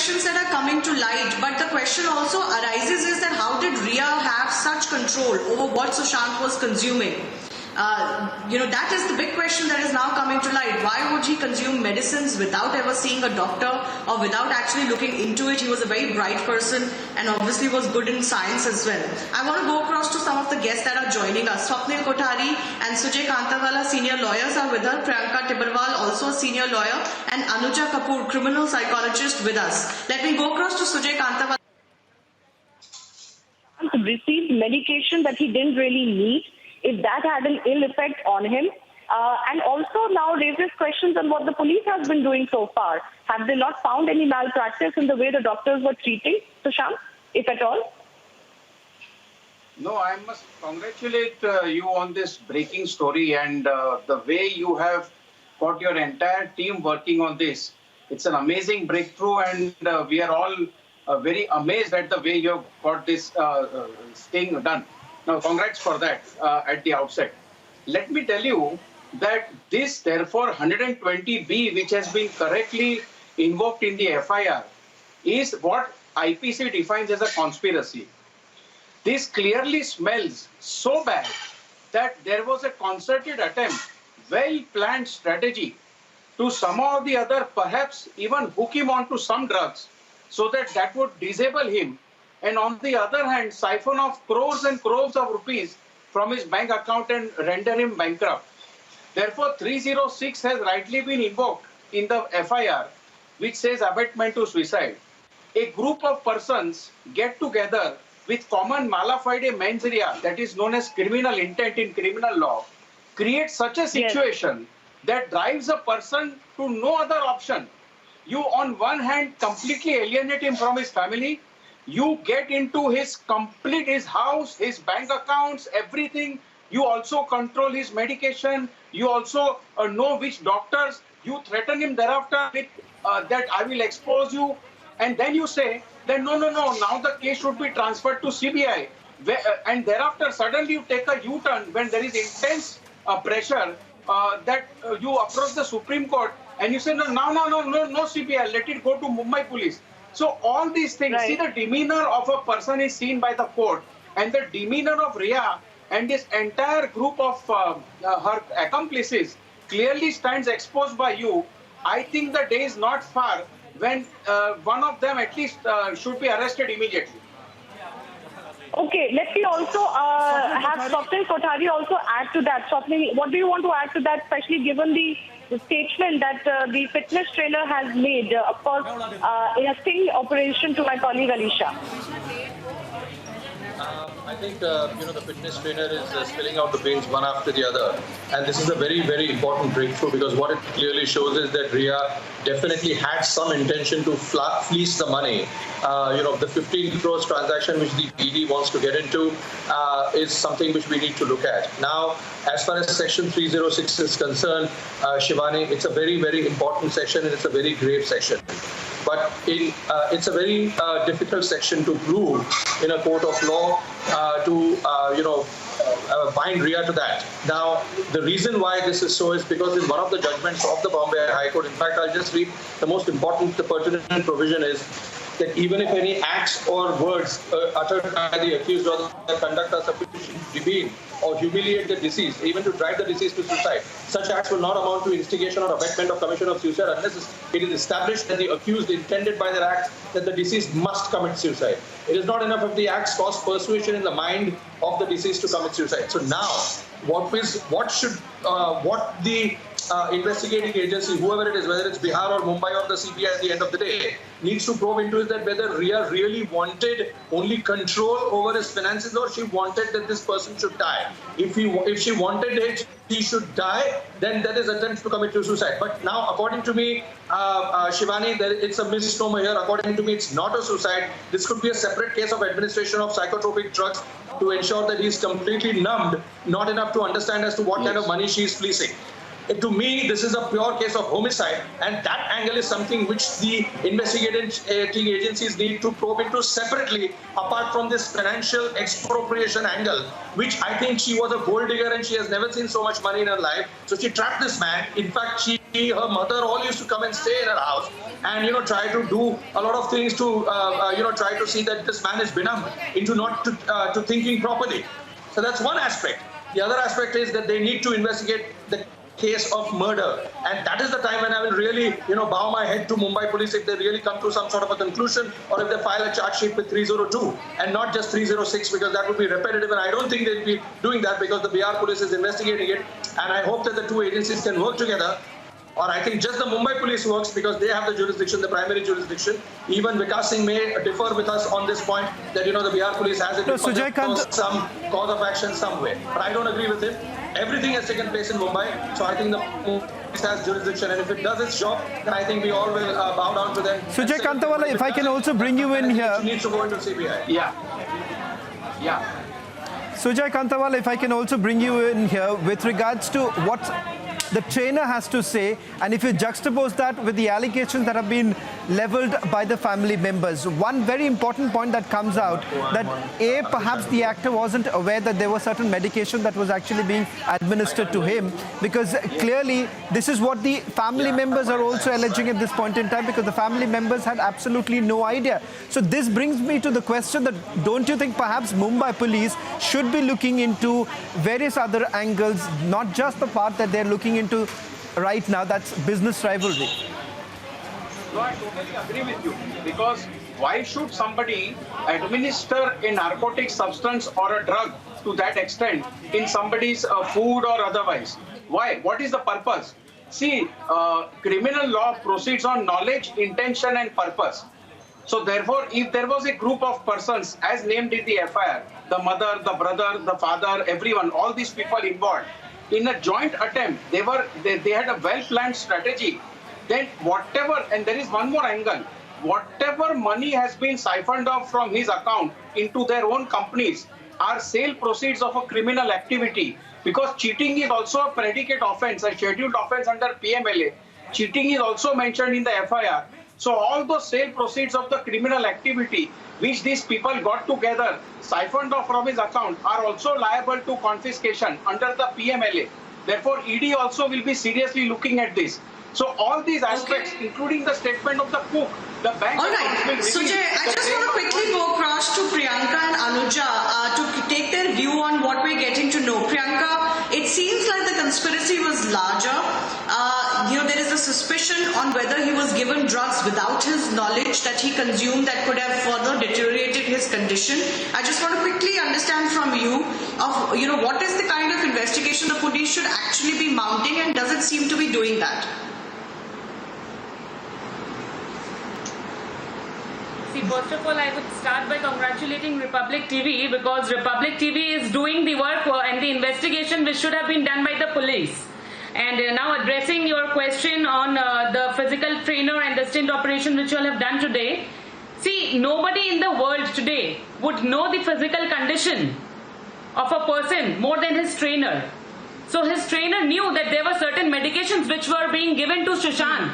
questions that are coming to light, but the question also arises is that how did Riya have such control over what Sushant was consuming? That is the big question that is now coming to light. Why would he consume medicines without ever seeing a doctor or without actually looking into it? He was a very bright person and obviously was good in science as well. I want to go across to some of the guests that are joining us. Swapnil Kothari and Sujay Kantawala, senior lawyers, are with us. Priyanka Tibrewal, also a senior lawyer, and Anuja Kapoor, criminal psychologist, with us. Let me go across to Sujay Kantawala. Received medication that he didn't really need, if that had an ill effect on him, and also now raises questions on what the police has been doing so far. Have they not found any malpractice in the way the doctors were treating Sushant, if at all? No, I must congratulate you on this breaking story and the way you have got your entire team working on this. It's an amazing breakthrough, and we are all very amazed at the way you have got this thing done. Now, congrats for that at the outset. Let me tell you that this, therefore, 120B, which has been correctly invoked in the FIR, is what IPC defines as a conspiracy. This clearly smells so bad that there was a concerted attempt, well-planned strategy to somehow or the other perhaps even hook him onto some drugs so that that would disable him, and on the other hand, siphon off crores and crores of rupees from his bank account and render him bankrupt. Therefore, 306 has rightly been invoked in the FIR, which says abetment to suicide. A group of persons get together with common mala fide mens rea, that is known as criminal intent in criminal law, create such a situation that drives a person to no other option. You, on one hand, completely alienate him from his family. You get into his house, his bank accounts, everything. You also control his medication. You also know which doctors. You threaten him thereafter with that I will expose you. And then you say that no, now the case should be transferred to CBI. And thereafter, suddenly you take a U-turn when there is intense pressure that you approach the Supreme Court and you say, no CBI, let it go to Mumbai police. So all these things, see, the demeanor of a person is seen by the court, and the demeanor of Riya and this entire group of her accomplices clearly stands exposed by you. I think the day is not far when one of them at least should be arrested immediately. Okay, let me also have Swapnil Kothari also add to that. Swapnil, what do you want to add to that, especially given the statement that the fitness trainer has made, of course, in a sting operation to my colleague Alisha? I think, the fitness trainer is spilling out the beans one after the other. And this is a very, very important breakthrough, because what it clearly shows is that Riya definitely had some intention to fleece the money. The 15 crores transaction which the ED wants to get into is something which we need to look at. Now, as far as Section 306 is concerned, Shivani, it's a very, very important section, and it's a very grave section. But it's a very difficult section to prove in a court of law bind Riya to that. Now, the reason why this is so is because in one of the judgments of the Bombay High Court, in fact, I'll just read the most important, the pertinent provision is that even if any acts or words uttered by the accused or the conduct are sufficient to demean or humiliate the deceased, even to drive the deceased to suicide, such acts will not amount to instigation or abetment of commission of suicide unless it is established that the accused intended by their acts that the deceased must commit suicide. It is not enough if the acts cause persuasion in the mind of the deceased to commit suicide. So now, what the investigating agency, whoever it is, whether it's Bihar or Mumbai or the CBI at the end of the day, needs to probe into is that whether Riya really wanted only control over his finances, or she wanted that this person should die. If she wanted it, he should die, then that is attempt to commit suicide. But now, according to me, Shivani, it's a misnomer here. According to me, it's not a suicide. This could be a separate case of administration of psychotropic drugs to ensure that he's completely numbed, not enough to understand as to what kind of money she is fleecing. To me, this is a pure case of homicide, and that angle is something which the investigating agencies need to probe into separately, apart from this financial expropriation angle, which I think she was a gold digger and she has never seen so much money in her life. So she trapped this man. In fact, she her mother all used to come and stay in her house and try to do a lot of things to try to see that this man is benumbed into not to thinking properly. So that's one aspect. The other aspect is that they need to investigate the case of murder, and that is the time when I will really bow my head to Mumbai police if they really come to some sort of a conclusion, or if they file a charge sheet with 302 and not just 306, because that would be repetitive, and I don't think they'll be doing that because the Bihar police is investigating it, and I hope that the two agencies can work together. Or I think just the Mumbai police works because they have the jurisdiction, the primary jurisdiction. Even Vikas Singh may differ with us on this point that the Bihar police has it some cause of action somewhere. But I don't agree with him. Everything has taken place in Mumbai, so I think the police has jurisdiction, and if it does its job, then I think we all will bow down to them. Sujay Kantawala, if I can also bring you in here. It needs to go into CBI. Yeah. Sujay Kantawala, if I can also bring you in here with regards to what the trainer has to say, and if you juxtapose that with the allegations that have been leveled by the family members, one very important point that comes out that perhaps the actor wasn't aware that there was certain medication that was actually being administered to him, because clearly this is what the family members are also alleging at this point in time, because the family members had absolutely no idea. So this brings me to the question that don't you think perhaps Mumbai police should be looking into various other angles, not just the part that they're looking into right now, that's business rivalry? No, I totally agree with you, because why should somebody administer a narcotic substance or a drug to that extent in somebody's food or otherwise? Why? What is the purpose? See, criminal law proceeds on knowledge, intention and purpose. So therefore, if there was a group of persons as named in the FIR, the mother, the brother, the father, everyone, all these people involved, in a joint attempt, they had a well-planned strategy. Then whatever, and there is one more angle, whatever money has been siphoned off from his account into their own companies are sale proceeds of a criminal activity, because cheating is also a predicate offense, a scheduled offense under PMLA. Cheating is also mentioned in the FIR. So all those sale proceeds of the criminal activity which these people got together, siphoned off from his account, are also liable to confiscation under the PMLA. Therefore, ED also will be seriously looking at this. So all these aspects, including the statement of the cook, the bank... All right, Sujay, I just want to quickly go across to Priyanka and Anuja to take their view on what we're getting to know. Priyanka, it seems like the conspiracy was larger. There is a suspicion on whether he was given drugs without his knowledge that he consumed that could have further deteriorated his condition. I just want to quickly understand from you of, what is the kind of investigation the police should actually be mounting, and does it seem to be doing that? See, first of all, I would start by congratulating Republic TV, because Republic TV is doing the work and the investigation which should have been done by the police. And now addressing your question on the physical trainer and the stint operation which you all have done today. See, nobody in the world today would know the physical condition of a person more than his trainer. So his trainer knew that there were certain medications which were being given to Sushant.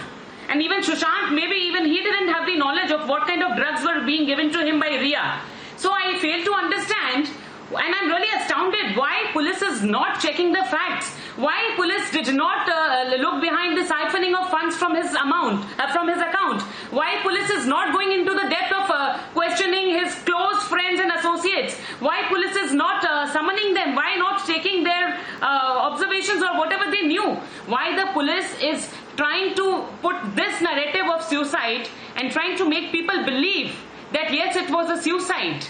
And even Sushant, maybe even he didn't have the knowledge of what kind of drugs were being given to him by Ria. So I fail to understand, and I'm really astounded why police is not checking the facts. Why police did not look behind the siphoning of funds from his account. Why police is not going into the depth of questioning his close friends and associates. Why police is not summoning them. Why not taking their observations or whatever they knew. Why the police is trying to put this narrative of suicide and trying to make people believe that yes, it was a suicide.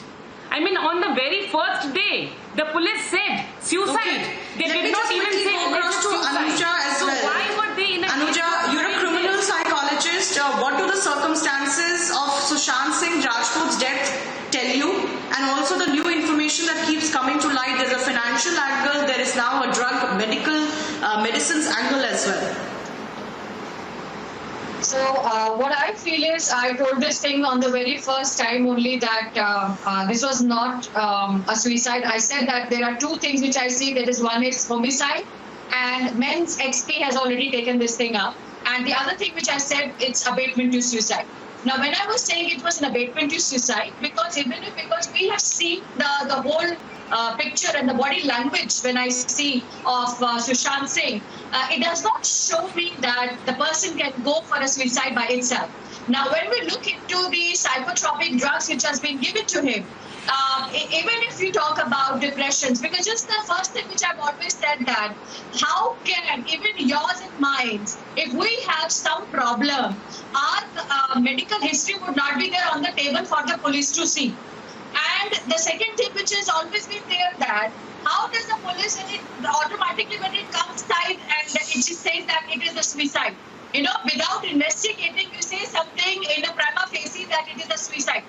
I mean, on the very first day, the police said suicide. Okay. They did not even say across to Anuja as so well. why were they in a Anuja, you're a criminal psychologist. What do the circumstances of Sushant Singh Rajput's death tell you? And also the new information that keeps coming to light. There's a financial angle. There is now a drug, medicines angle as well. So what I feel is, I told this thing on the very first time only that this was not a suicide. I said that there are two things which I see. That is, one is homicide, and Men's XP has already taken this thing up. And the other thing which I said, it's abatement to suicide. Now, when I was saying it was an abatement to suicide, because we have seen the whole picture and the body language when I see of Sushant Singh, it does not show me that the person can go for a suicide by itself. Now, when we look into the psychotropic drugs which has been given to him, even if you talk about depressions, because just the first thing which I've always said that, how can even yours and mine, if we have some problem, our medical history would not be there on the table for the police to see. And the second thing which has always been there that, how does the police, automatically when it comes side and it just says that it is a suicide? You know, without investigating, you say something in a prima facie that it is a suicide.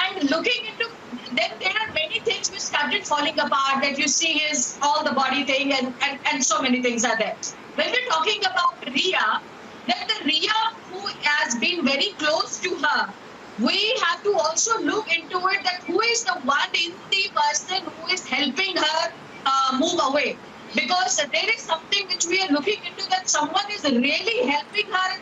And looking into, then there are many things which started falling apart, that you see is all the body thing and so many things are there. When we're talking about Ria, then the Ria who has been very close to her, we have to also look into it that who is the one in the person who is helping her move away. Because there is something which we are looking into, that someone is really helping her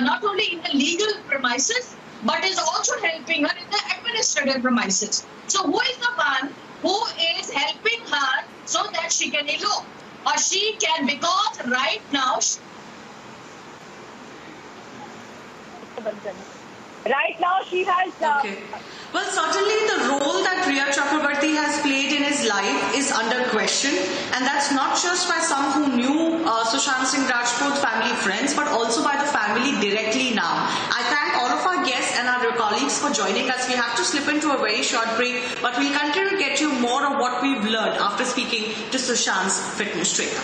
not only in the legal premises, but is also helping her in the administrative premises. So who is the one who is helping her so that she can elope? Or she can, because right now... Right now, she has. Okay. Well, certainly the role that Rhea Chakrabarti has played in his life is under question, and that's not just by some who knew Sushant Singh Rajput family friends, but also by the family directly now. I thank all of our guests and our colleagues for joining us. We have to slip into a very short break, but we'll continue to get you more of what we've learned after speaking to Sushant's fitness trainer.